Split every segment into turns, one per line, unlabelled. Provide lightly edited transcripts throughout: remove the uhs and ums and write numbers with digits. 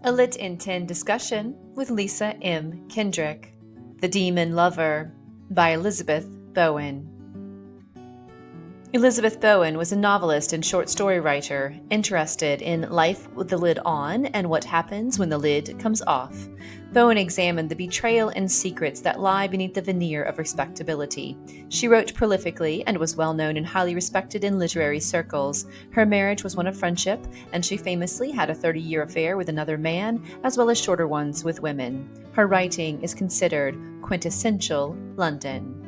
A Lit in 10 discussion with Lisa M. Kendrick. The Demon Lover by Elizabeth Bowen. Elizabeth Bowen was a novelist and short story writer interested in life with the lid on and what happens when the lid comes off. Bowen examined the betrayal and secrets that lie beneath the veneer of respectability. She wrote prolifically and was well known and highly respected in literary circles. Her marriage was one of friendship, and she famously had a 30-year affair with another man, as well as shorter ones with women. Her writing is considered quintessential London.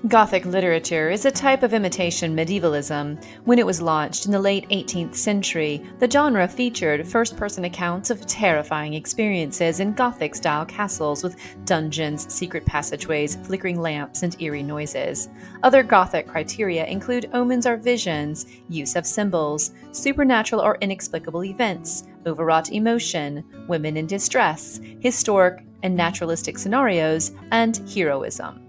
Gothic literature is a type of imitation medievalism. When it was launched in the late 18th century, the genre featured first-person accounts of terrifying experiences in Gothic-style castles with dungeons, secret passageways, flickering lamps, and eerie noises. Other Gothic criteria include omens or visions, use of symbols, supernatural or inexplicable events, overwrought emotion, women in distress, historic and naturalistic scenarios, and heroism.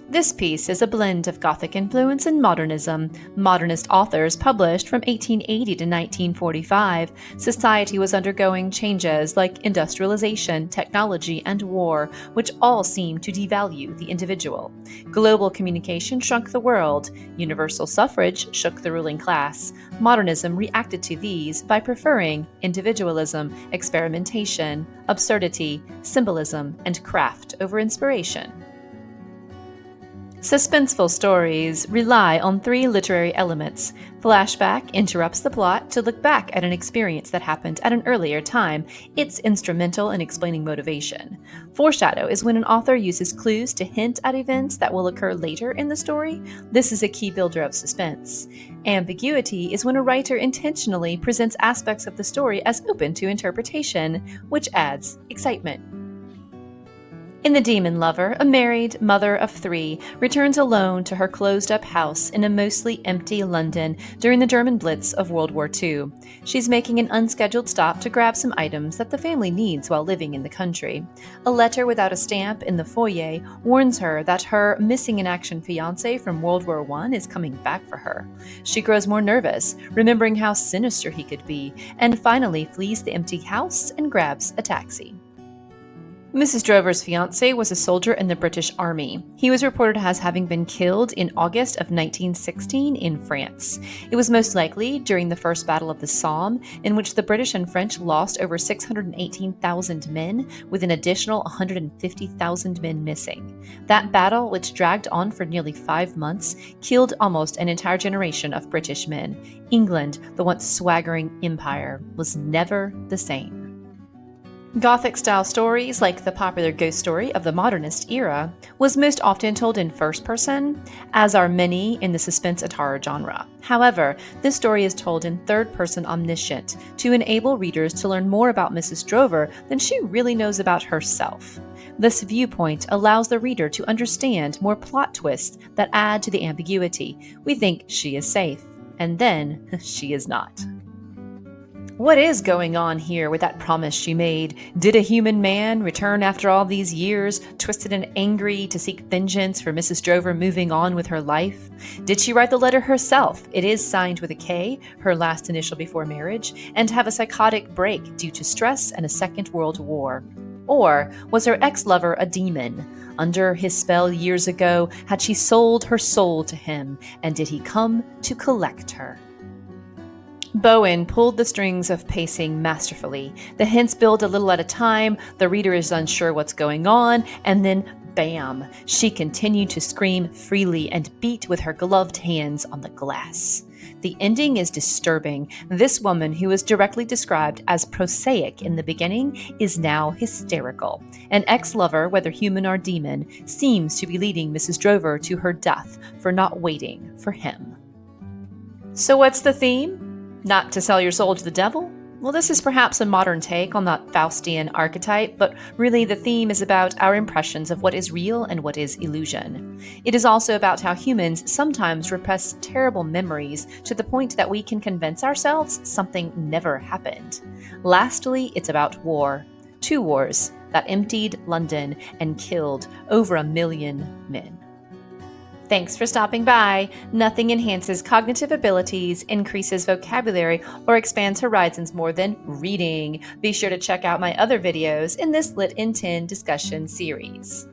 This piece is a blend of Gothic influence and modernism. Modernist authors published from 1880 to 1945. Society was undergoing changes like industrialization, technology, and war, which all seemed to devalue the individual. Global communication shrunk the world. Universal suffrage shook the ruling class. Modernism reacted to these by preferring individualism, experimentation, absurdity, symbolism, and craft over inspiration. Suspenseful stories rely on three literary elements. Flashback interrupts the plot to look back at an experience that happened at an earlier time. It's instrumental in explaining motivation. Foreshadow is when an author uses clues to hint at events that will occur later in the story. This is a key builder of suspense. Ambiguity is when a writer intentionally presents aspects of the story as open to interpretation, which adds excitement. In The Demon Lover, a married mother of three returns alone to her closed-up house in a mostly empty London during the German Blitz of World War II. She's making an unscheduled stop to grab some items that the family needs while living in the country. A letter without a stamp in the foyer warns her that her missing-in-action fiancé from World War I is coming back for her. She grows more nervous, remembering how sinister he could be, and finally flees the empty house and grabs a taxi. Mrs. Drover's fiancé was a soldier in the British Army. He was reported as having been killed in August of 1916 in France. It was most likely during the First Battle of the Somme, in which the British and French lost over 618,000 men, with an additional 150,000 men missing. That battle, which dragged on for nearly 5 months, killed almost an entire generation of British men. England, the once swaggering empire, was never the same. Gothic-style stories, like the popular ghost story of the modernist era, was most often told in first person, as are many in the suspense and horror genre. However, this story is told in third-person omniscient, to enable readers to learn more about Mrs. Drover than she really knows about herself. This viewpoint allows the reader to understand more plot twists that add to the ambiguity. We think she is safe, and then she is not. What is going on here with that promise she made? Did a human man return after all these years, twisted and angry to seek vengeance for Mrs. Drover moving on with her life? Did she write the letter herself? It is signed with a K, her last initial before marriage, and have a psychotic break due to stress and a Second World War. Or was her ex-lover a demon? Under his spell years ago, had she sold her soul to him, and did he come to collect her? Bowen pulled the strings of pacing masterfully. The hints build a little at a time, the reader is unsure what's going on, and then bam! She continued to scream freely and beat with her gloved hands on the glass. The ending is disturbing. This woman, who was directly described as prosaic in the beginning, is now hysterical. An ex-lover, whether human or demon, seems to be leading Mrs. Drover to her death for not waiting for him. So what's the theme? Not to sell your soul to the devil? Well, this is perhaps a modern take on that Faustian archetype, but really the theme is about our impressions of what is real and what is illusion. It is also about how humans sometimes repress terrible memories to the point that we can convince ourselves something never happened. Lastly, it's about war. 2 wars that emptied London and killed over 1 million men. Thanks for stopping by. Nothing enhances cognitive abilities, increases vocabulary, or expands horizons more than reading. Be sure to check out my other videos in this Lit in 10 discussion series.